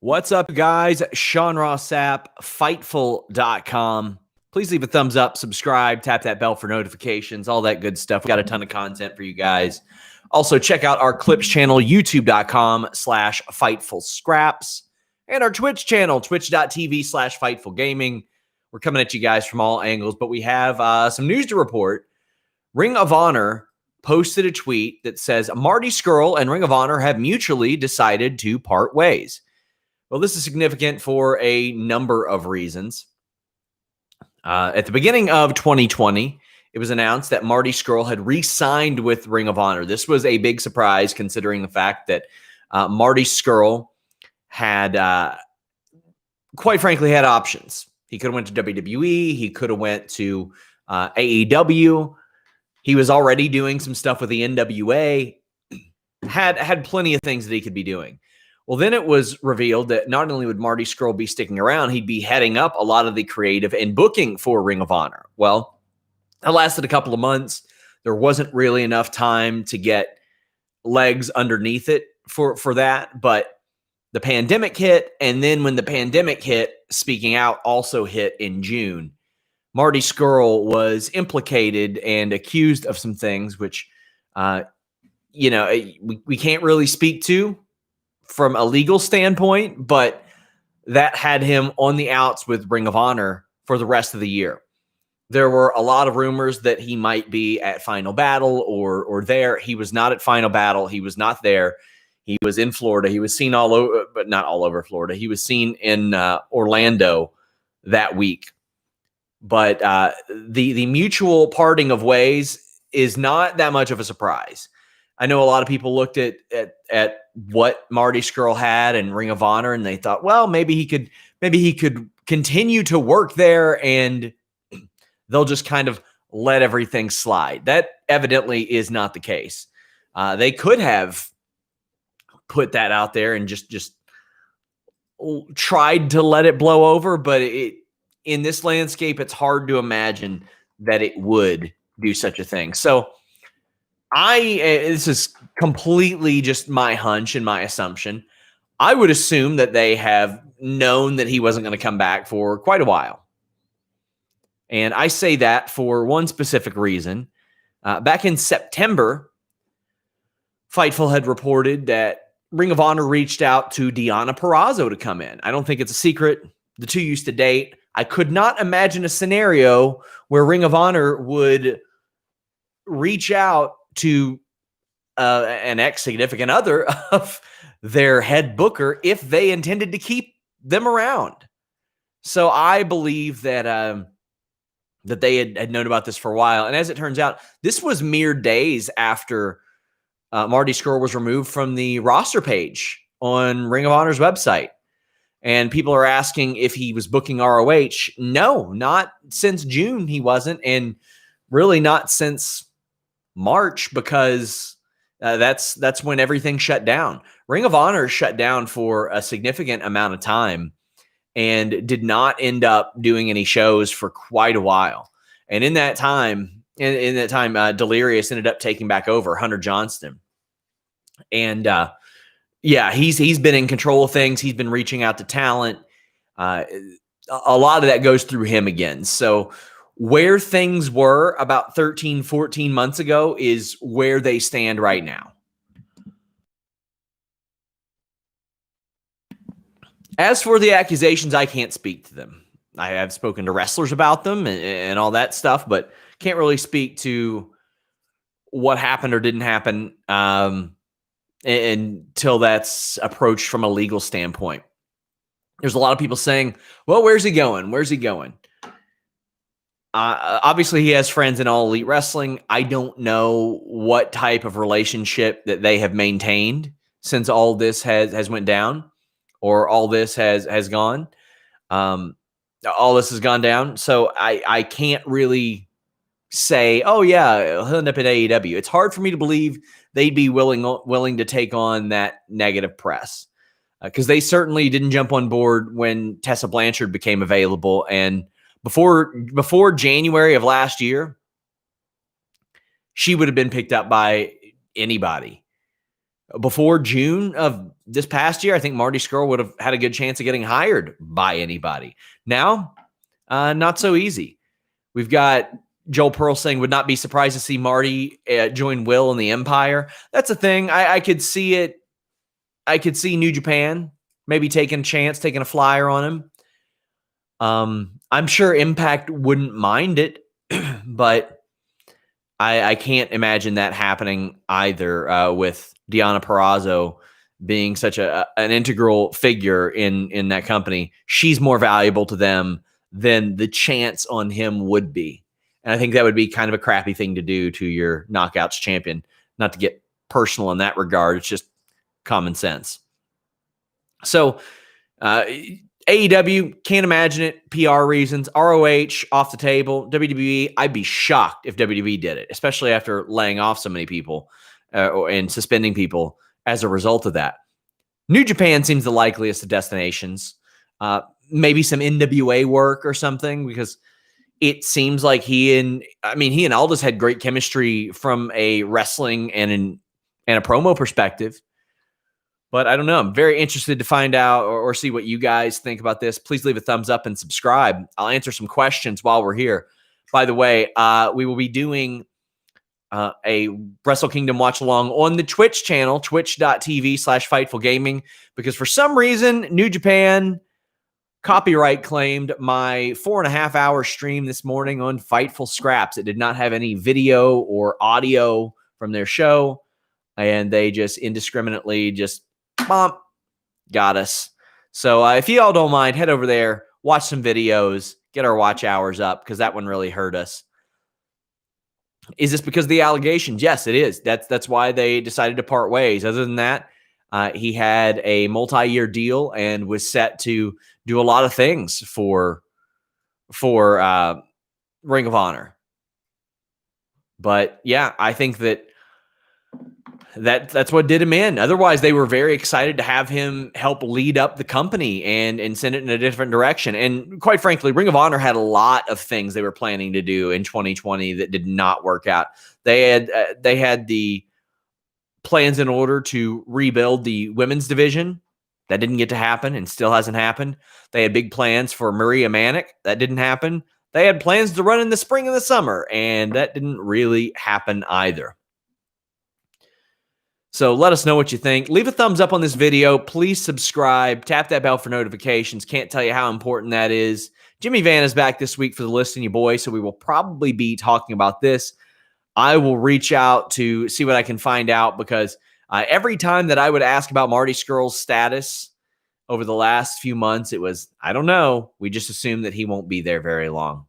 What's up, guys? Sean Ross Sapp, Fightful.com. Please leave a thumbs up, subscribe, tap that bell for notifications, all that good stuff. We got a ton of content for you guys. Also, check out our clips channel, youtube.com/Fightful Scraps, and our Twitch channel, twitch.tv/Fightful Gaming. We're coming at you guys from all angles, but we have some news to report. Ring of Honor posted a tweet that says Marty Scurll and Ring of Honor have mutually decided to part ways. Well, this is significant for a number of reasons. At the beginning of 2020, it was announced that Marty Scurll had re-signed with Ring of Honor. This was a big surprise considering the fact that Marty Scurll had, quite frankly, had options. He could have went to WWE. He could have went to AEW. He was already doing some stuff with the NWA. Had plenty of things that he could be doing. Well, then it was revealed that not only would Marty Scurll be sticking around, he'd be heading up a lot of the creative and booking for Ring of Honor. Well, it lasted a couple of months. There wasn't really enough time to get legs underneath it for that. But the pandemic hit. And then when the pandemic hit, Speaking Out also hit in June. Marty Scurll was implicated and accused of some things, which, we can't really speak to from a legal standpoint, but that had him on the outs with Ring of Honor for the rest of the year. There were a lot of rumors that he might be at Final Battle or there. He was not at Final Battle. He was not there. He was in Florida. He was seen all over, but not all over Florida. He was seen in Orlando that week. But the mutual parting of ways is not that much of a surprise. I know a lot of people looked at what Marty Scurll had in Ring of Honor, and they thought, well, maybe he could continue to work there, and they'll just kind of let everything slide. That evidently is not the case. They could have put that out there and just tried to let it blow over, but in this landscape, it's hard to imagine that it would do such a thing. So this is completely just my hunch and my assumption. I would assume that they have known that he wasn't going to come back for quite a while. And I say that for one specific reason. Back in September, Fightful had reported that Ring of Honor reached out to Deonna Purrazzo to come in. I don't think it's a secret. The two used to date. I could not imagine a scenario where Ring of Honor would reach out to an ex-significant other of their head booker if they intended to keep them around. So I believe that that they had known about this for a while. And as it turns out, this was mere days after Marty Scurll was removed from the roster page on Ring of Honor's website. And people are asking if he was booking ROH. No, not since June he wasn't, and really not since March, because that's when everything shut down. Ring of Honor shut down for a significant amount of time and did not end up doing any shows for quite a while. And in that time, Delirious ended up taking back over Hunter Johnston. And he's been in control of things. He's been reaching out to talent. A lot of that goes through him again. So where things were about 13, 14 months ago is where they stand right now. As for the accusations, I can't speak to them. I have spoken to wrestlers about them and all that stuff, but can't really speak to what happened or didn't happen until that's approached from a legal standpoint. There's a lot of people saying, well, where's he going? Where's he going? Obviously, he has friends in All Elite Wrestling. I don't know what type of relationship that they have maintained since all this has went down, or all this has gone. All this has gone down. So I can't really say, oh yeah, he'll end up at AEW. It's hard for me to believe they'd be willing to take on that negative press, because they certainly didn't jump on board when Tessa Blanchard became available. And before January of last year, she would have been picked up by anybody. before June of this past year, I think Marty Scurll would have had a good chance of getting hired by anybody. Now, not so easy. We've got Joel Pearl saying would not be surprised to see Marty join Will in the Empire. That's a thing. I could see it. I could see New Japan maybe taking a chance, taking a flyer on him. I'm sure Impact wouldn't mind it, but I can't imagine that happening either with Deonna Purrazzo being such an integral figure in that company. She's more valuable to them than the chance on him would be. And I think that would be kind of a crappy thing to do to your Knockouts champion. Not to get personal in that regard. It's just common sense. So AEW, can't imagine it. PR reasons. ROH, off the table. WWE, I'd be shocked if WWE did it, especially after laying off so many people and suspending people as a result of that. New Japan seems the likeliest of destinations. Maybe some NWA work or something, because it seems like he and Aldis had great chemistry from a wrestling and a promo perspective. But I don't know. I'm very interested to find out or see what you guys think about this. Please leave a thumbs up and subscribe. I'll answer some questions while we're here. By the way, we will be doing a Wrestle Kingdom watch along on the Twitch channel, twitch.tv/FightfulGaming, because for some reason, New Japan copyright claimed my 4.5 hour stream this morning on Fightful Scraps. It did not have any video or audio from their show, and they just indiscriminately got us. So if you all don't mind, head over there, watch some videos, get our watch hours up, because that one really hurt us. Is this because of the allegations? Yes, it is. That's why they decided to part ways. Other than that, he had a multi-year deal and was set to do a lot of things for Ring of Honor. But yeah, I think that's what did him in. Otherwise, they were very excited to have him help lead up the company and send it in a different direction. And quite frankly, Ring of Honor had a lot of things they were planning to do in 2020 that did not work out. They had the plans in order to rebuild the women's division. That didn't get to happen and still hasn't happened. They had big plans for Maria Manic. That didn't happen. They had plans to run in the spring and the summer, and that didn't really happen either. So let us know what you think. Leave a thumbs up on this video. Please subscribe. Tap that bell for notifications. Can't tell you how important that is. Jimmy Van is back this week for the List and Your Boy, so we will probably be talking about this. I will reach out to see what I can find out, because every time that I would ask about Marty Scurll's status over the last few months, it was, I don't know. We just assume that he won't be there very long.